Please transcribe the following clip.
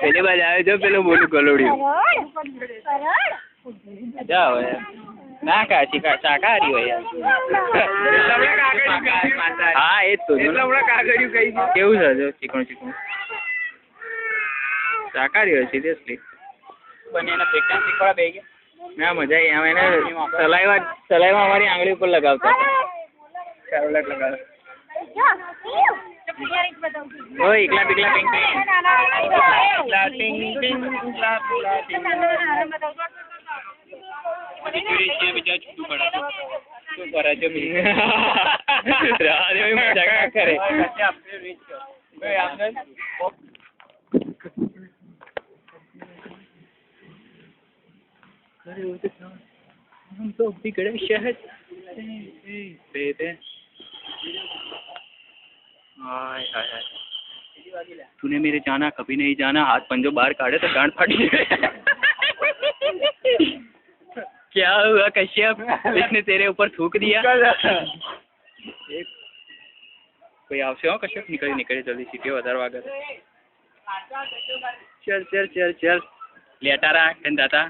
પેલી બાજુ આવે જો પેલું મોટું ગલોડિયું જાઓ ના શાકાહારી હોય હા એ જ તો કેવું છે જો ચીકણું ચીકણું શાકાહારી હોય સિરિયસલી બને એના પેટા શીખવાડા બે ગયા ના મજા આવી એને સલાઈવા અમારી આંગળી ઉપર લગાવતા ચારોલેટ લગાવતા ઓય એકલા બિકલા પિંક બીજા છૂટું પડે શું કરે છે મજા કરે हम तो बिगड़े शहर तूने मेरे जाना कभी नहीं जाना हाथ पंजो बाहर काटे तो गांड फाटी क्या हुआ कश्यप इसने तेरे ऊपर थूक दिया कोई आवशे हो कश्यप निकल निकल जल्दी सीटी વધારવા આગળ चल चल चल चल लेटा रहा कंदाता